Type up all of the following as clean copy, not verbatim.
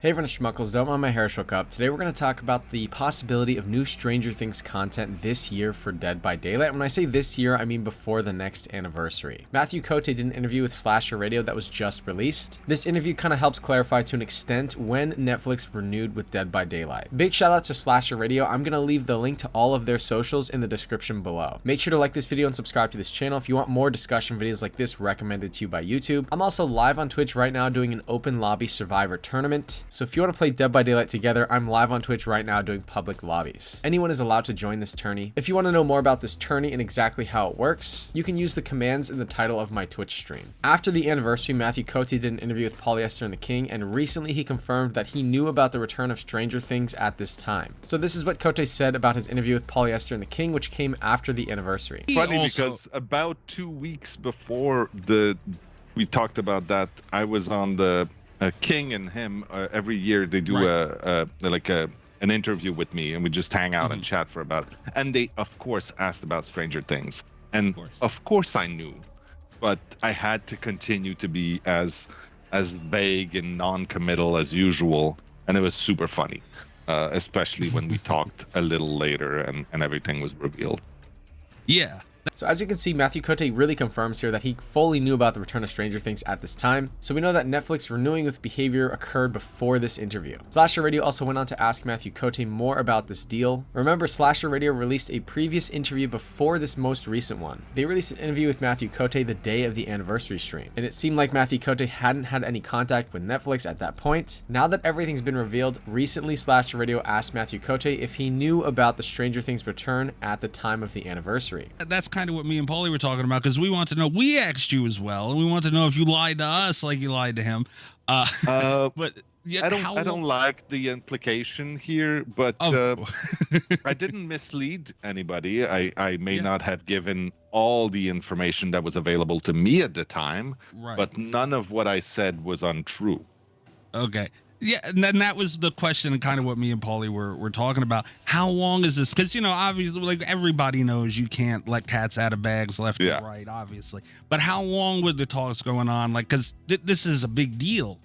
Hey everyone, it's Schmuckles, don't mind my hair shook up. Today we're going to talk about the possibility of new Stranger Things content this year for Dead by Daylight. When I say this year, I mean before the next anniversary. Mathieu Cote did an interview with Slasher Radio that was just released. This interview kind of helps clarify to an extent when Netflix renewed with Dead by Daylight. Big shout out to Slasher Radio. I'm going to leave the link to all of their socials in the description below. Make sure to like this video and subscribe to this channel if you want more discussion videos like this recommended to you by YouTube. I'm also live on Twitch right now doing an open lobby Survivor tournament. So if you want to play Dead by Daylight together, I'm live on Twitch right now doing public lobbies. Anyone is allowed to join this tourney. If you want to know more about this tourney and exactly how it works, you can use the commands in the title of my Twitch stream. After the anniversary, Mathieu Cote did an interview with Polyester and the King, and recently he confirmed that he knew about the return of Stranger Things at this time. So this is what Cote said about his interview with Polyester and the King, which came after the anniversary. Funny because about 2 weeks before we talked about that, I was on the King and him. Every year they do an interview with me, and we just hang out and chat for about. And they of course asked about Stranger Things, and of course I knew, but I had to continue to be as vague and non-committal as usual, and it was super funny, especially when we talked a little later and everything was revealed. Yeah. So as you can see, Mathieu Cote really confirms here that he fully knew about the return of Stranger Things at this time. So we know that Netflix renewing with Behaviour occurred before this interview. Slasher Radio also went on to ask Mathieu Cote more about this deal. Remember, Slasher Radio released a previous interview before this most recent one. They released an interview with Mathieu Cote the day of the anniversary stream, and it seemed like Mathieu Cote hadn't had any contact with Netflix at that point. Now that everything's been revealed, recently Slasher Radio asked Mathieu Cote if he knew about the Stranger Things return at the time of the anniversary. That's kind of what me and Paulie were talking about, because we want to know, we asked you as well, and we want to know if you lied to us like you lied to him. But yeah, I don't like the implication here, but I didn't mislead anybody. I may not have given all the information that was available to me at the time, but none of what I said was untrue. Okay. Yeah, and then that was the question, and kind of what me and Paulie were talking about. How long is this? Because, you know, obviously, like, everybody knows you can't let cats out of bags left and right, obviously. But how long were the talks going on? Like, because this is a big deal.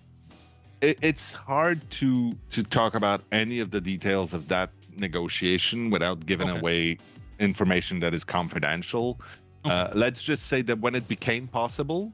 It's hard to talk about any of the details of that negotiation without giving away information that is confidential. Let's just say that when it became possible,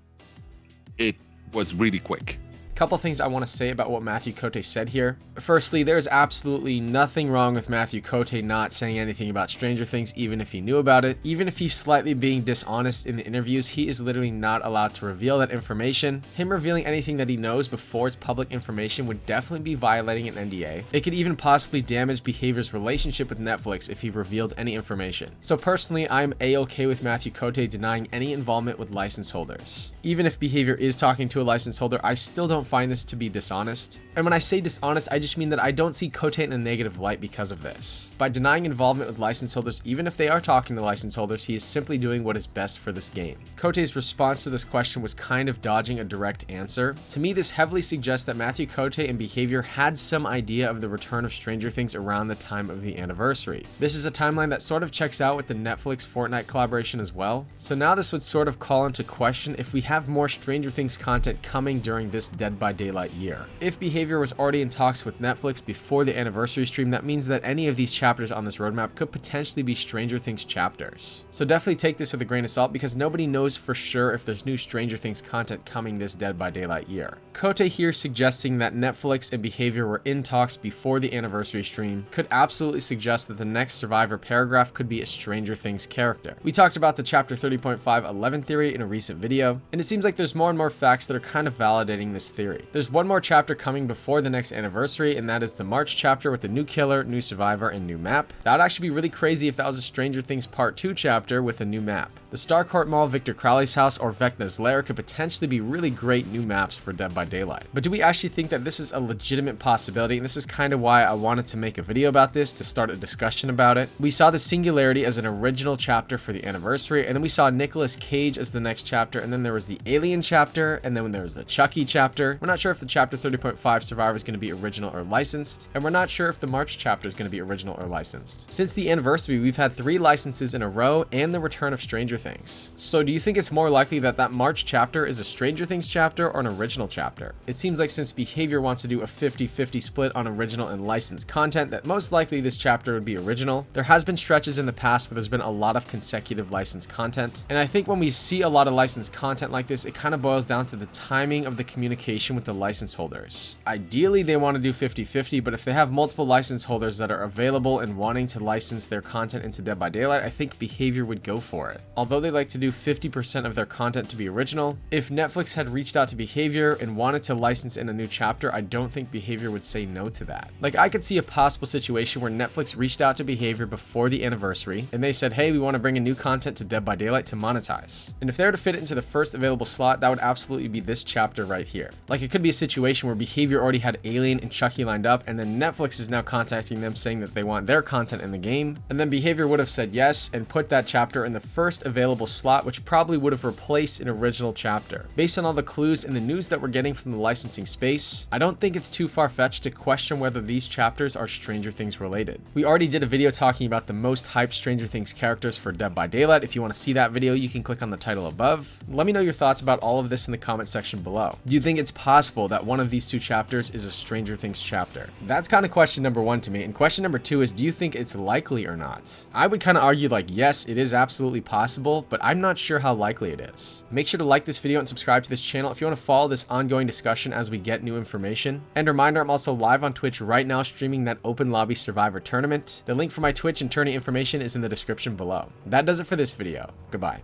it was really quick. Couple things I want to say about what Mathieu Cote said here. Firstly, there's absolutely nothing wrong with Mathieu Cote not saying anything about Stranger Things, even if he knew about it. Even if he's slightly being dishonest in the interviews, he is literally not allowed to reveal that information. Him revealing anything that he knows before it's public information would definitely be violating an NDA. It could even possibly damage Behaviour's relationship with Netflix if he revealed any information. So personally, I'm a-okay with Mathieu Cote denying any involvement with license holders. Even if Behaviour is talking to a license holder, I still don't find this to be dishonest. And when I say dishonest, I just mean that I don't see Cote in a negative light because of this. By denying involvement with license holders, even if they are talking to license holders, he is simply doing what is best for this game. Cote's response to this question was kind of dodging a direct answer. To me, this heavily suggests that Mathieu Cote and Behaviour had some idea of the return of Stranger Things around the time of the anniversary. This is a timeline that sort of checks out with the Netflix Fortnite collaboration as well. So now this would sort of call into question if we have more Stranger Things content coming during this Dead by Daylight year. If Behaviour was already in talks with Netflix before the anniversary stream, that means that any of these chapters on this roadmap could potentially be Stranger Things chapters. So definitely take this with a grain of salt, because nobody knows for sure if there's new Stranger Things content coming this Dead by Daylight year. Cote here suggesting that Netflix and Behaviour were in talks before the anniversary stream could absolutely suggest that the next Survivor paragraph could be a Stranger Things character. We talked about the chapter 30.5 11 theory in a recent video, and it seems like there's more and more facts that are kind of validating this theory. There's one more chapter coming before the next anniversary, and that is the March chapter with the new killer, new survivor, and new map. That would actually be really crazy if that was a Stranger Things Part 2 chapter with a new map. The Starcourt Mall, Victor Crowley's house, or Vecna's lair could potentially be really great new maps for Dead by Daylight. But do we actually think that this is a legitimate possibility? And this is kind of why I wanted to make a video about this, to start a discussion about it. We saw the Singularity as an original chapter for the anniversary, and then we saw Nicolas Cage as the next chapter, and then there was the Alien chapter, and then there was the Chucky chapter. chapter. We're not sure if the chapter 30.5 Survivor is going to be original or licensed, and we're not sure if the March chapter is going to be original or licensed. Since the anniversary, we've had 3 licenses in a row and the return of Stranger Things. So do you think it's more likely that that March chapter is a Stranger Things chapter or an original chapter? It seems like since Behaviour wants to do a 50-50 split on original and licensed content, that most likely this chapter would be original. There has been stretches in the past where there's been a lot of consecutive licensed content, and I think when we see a lot of licensed content like this, it kind of boils down to the timing of the communication with the license holders. Ideally, they want to do 50-50, but if they have multiple license holders that are available and wanting to license their content into Dead by Daylight, I think Behaviour would go for it. Although they like to do 50% of their content to be original, if Netflix had reached out to Behaviour and wanted to license in a new chapter, I don't think Behaviour would say no to that. Like, I could see a possible situation where Netflix reached out to Behaviour before the anniversary and they said, hey, we want to bring in new content to Dead by Daylight to monetize. And if they were to fit it into the first available slot, that would absolutely be this chapter right here. Like, it could be a situation where Behaviour already had Alien and Chucky lined up, and then Netflix is now contacting them saying that they want their content in the game, and then Behaviour would have said yes and put that chapter in the first available slot, which probably would have replaced an original chapter. Based on all the clues and the news that we're getting from the licensing space, I don't think it's too far-fetched to question whether these chapters are Stranger Things related. We already did a video talking about the most hyped Stranger Things characters for Dead by Daylight. If you want to see that video, you can click on the title above. Let me know your thoughts about all of this in the comment section below. Do you think it's possible that one of these 2 chapters is a Stranger Things chapter? That's kind of question number 1 to me. And question number 2 is, do you think it's likely or not? I would kind of argue like, yes, it is absolutely possible, but I'm not sure how likely it is. Make sure to like this video and subscribe to this channel if you want to follow this ongoing discussion as we get new information. And reminder, I'm also live on Twitch right now streaming that open lobby Survivor tournament. The link for my Twitch and tourney information is in the description below. That does it for this video. Goodbye.